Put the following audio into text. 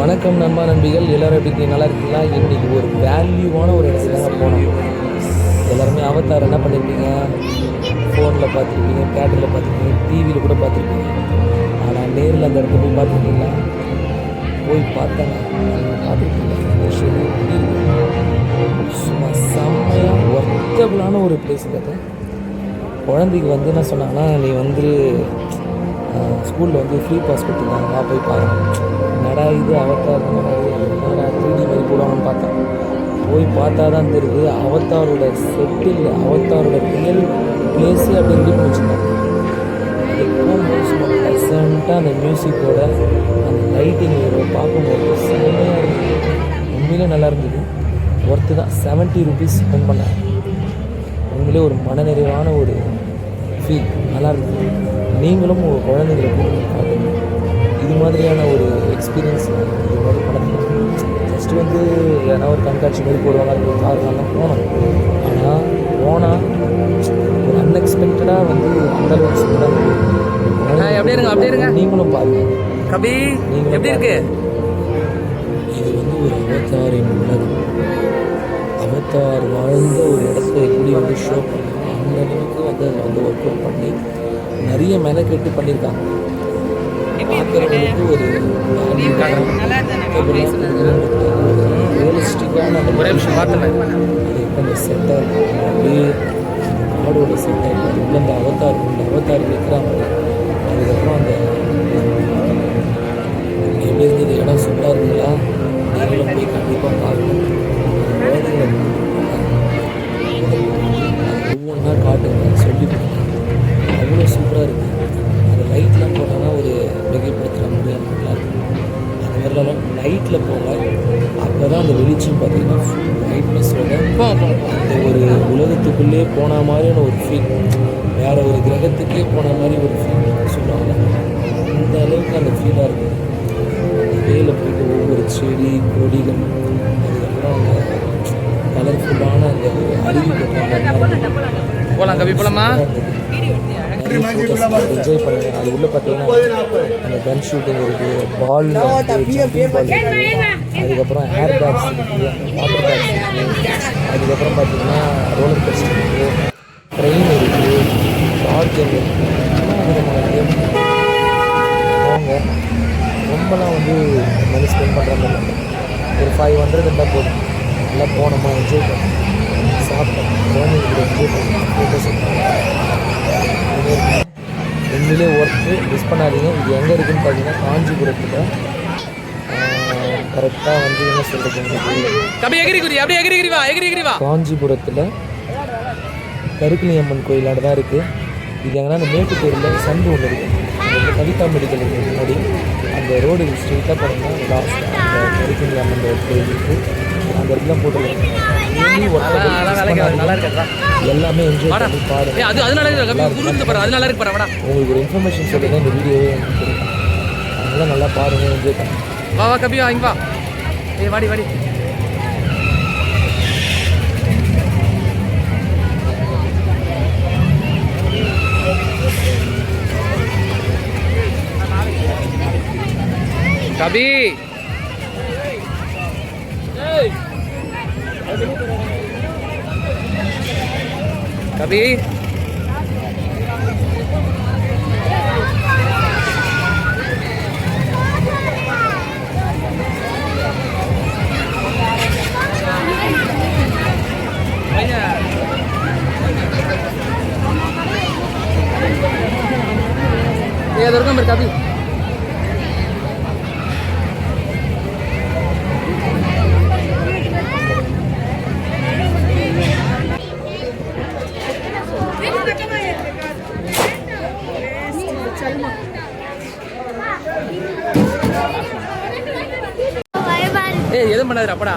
வணக்கம் நண்பா நண்பிகள், எல்லோரும் எப்படி இருக்கீங்க? நல்லா இருக்கீங்களா? இன்றைக்கி ஒரு வேல்யூவான ஒரு இடத்துல தாங்க போனோம். எல்லாருமே அவதார் என்ன பண்ணியிருப்பீங்க, ஃபோனில் பார்த்துருப்பீங்க, தேட்டரில் பார்த்துருப்பீங்க, டிவியில் கூட பார்த்துருப்பீங்க. ஆனால் நேரில் அந்த இடத்துல போய் பார்த்துருக்கீங்களா? போய் பார்த்தாங்க பார்த்துருக்கீங்களா? சும்மா செம்மையாக ஒர்த்தபிளான ஒரு பிளேஸ் அது. குழந்தைக்கு வந்து என்ன சொன்னாங்கன்னா, நீ வந்து ஸ்கூலில் வந்து ஃப்ரீ பாஸ் கொடுத்துருந்தாங்க, நான் போய் பார்க்குறேன். நடா இது அவத்தார் 3D மாதிரி போடுவாங்கன்னு பார்த்தேன். போய் பார்த்தா தான் தெரியுது அவத்தாரோட செட்டில் அவத்தாரோட ரியல் பிளேஸே அப்படி ரெடி பண்ணி வச்சுருந்தாங்க. எப்போது சும்மா ப்ளசண்ட்டாக அந்த மியூசிக்கோட அந்த லைட்டிங் பார்க்கும்போது செம்மையாக இருந்தது. உண்மையிலே நல்லா இருந்தது. ஒர்த்து தான். 70 rupees ஸ்பெண்ட் பண்ணேன். உண்மையிலே ஒரு மனநிறைவான ஒரு ஃபீல் நல்லா இருந்தது. நீங்களும் உங்கள் குழந்தைங்களை கூப்பிட்டு பார்க்கணும். இது மாதிரியான ஒரு எக்ஸ்பீரியன்ஸ் இது மாதிரி படத்தில் ஃபஸ்ட்டு வந்து ஏன்னா ஒரு கண்காட்சி மாதிரி போடுவாங்க, அது ஒரு காரணம் போனோம். ஆனால் போனால் ஒரு அன்எக்ஸ்பெக்டடாக வந்து அந்தளவுக்கு சூப்பராக நீங்களும் பாருங்க. கபி நீங்கள் எப்படி இருக்கு? இது வந்து ஒரு அவதாரின் உலகம். அவதார் வாழ்ந்த ஒரு இடத்த எப்படி வந்து ஷோ பண்ணி அந்த அளவுக்கு வந்து அதை வந்து ஒர்க் அவுட் பண்ணி நிறைய மெனக்கெட்டு பண்ணியிருக்காங்க. பார்க்குறவங்களுக்கு ஒரு ரியலிஸ்டிக்கான அந்த ஒரே விஷயம் பார்த்தேன். அது இப்போ அந்த செட்டை அப்படியே காடோட செட்டை உள்ள அந்த அவதார் வைக்கிறாங்க. அதுக்கப்புறம் அந்த எப்படி இருந்தது இடம் சூப்பராக இருக்குங்களா? நீங்களும் போய் கண்டிப்பாக பார்க்கணும். ஒவ்வொன்றா காட்டுங்க, சொல்லி கொடுங்க. அவ்வளோ சூப்பராக இருக்குது. அந்த லைட்லாம் போட்டோன்னா ஒரு மிகைப்படுத்துகிற முடியாது, நல்லாயிருக்கும். அது மாதிரிலாம் நைட்டில் போங்க. அப்போ தான் அந்த வெளிச்சம் பார்த்தீங்கன்னா ஃபுல் லைட்னஸோட அந்த ஒரு உலகத்துக்குள்ளே போன மாதிரியான ஒரு ஃபீல், வேறு ஒரு கிரகத்துக்கே போன மாதிரி ஒரு ஃபீல் சொல்லுவாங்க. அந்த அளவுக்கு அந்த ஃபீலாக இருக்குது. வேலை போய்ட்டு ஒவ்வொரு செடி கொடிகள், அதுக்கப்புறம் அந்த கலர்ஃபுல்லான அந்த அருவி கட்டுறாங்க. போகலாம் கவி போகலாமா? என்ஜாய் பண்ணுங்க. அது உள்ள பார்த்தீங்கன்னா அந்த கன் ஷூட்டிங் இருக்குது, பால் ஜம்பிங் பால் இருக்குது, அதுக்கப்புறம் ஹேர் பேக்ஸ் இருக்குது, வாட்டர் பேக்ஸ் இருக்குது, அதுக்கப்புறம் பார்த்தீங்கன்னா ரோலர் கோஸ்டர் இருக்குது, ட்ரெயின் இருக்குது, கார் கேம் இருக்குது. விதமான கேம் போங்க. ரொம்பலாம் வந்து மணி ஸ்பெண்ட் பண்ணுற மாதிரி ஒரு 500 இருந்தால் போதும். எல்லாம் போனோமா, என்ஜாய் பண்ணோம், சாப்பிட்டோம், குழந்தைங்களுக்கு என்ஜாய் பண்ணோம், ஃபோட்டோஸ் உண்மையிலே ஒர்க்கு. மிஸ் பண்ணாதீங்க. இது எங்கே இருக்குதுன்னு பார்த்தீங்கன்னா காஞ்சிபுரத்தில். கரெக்டாக வந்து என்ன சொல்கிறது, காஞ்சிபுரத்தில் கருக்கினி அம்மன் கோயிலாட தான் இருக்குது. இது எங்கன்னா அந்த மேட்டுத்தூரில் சந்து ஒன்று இருக்குது. அந்த கவிதா மெடிக்கலுக்கு முன்னாடி அந்த ரோடு ஸ்ட்ரெயிட்டாக போனோம்னா லாஸ்ட் அந்த கருக்கினி அம்மன் கோயில் இருக்குது. அந்த இடத்துல போட்டுருக்காங்க. எல்லாமே என்ஜாய் பண்ணி பாருங்க. உங்களுக்கு ஒரு இன்ஃபர்மேஷன் சொல்லி தான் இந்த வீடியோவே கொடுக்கும். அதெல்லாம் நல்லா பாருங்கள், என்ஜாய் பண்ணுங்க. வா வா கபியா, இங்க வா. ஏய் வாடி வாடி. கபி கபி ये दुर्गा मेरे कभी எதுவும் பண்ணாது அப்படா.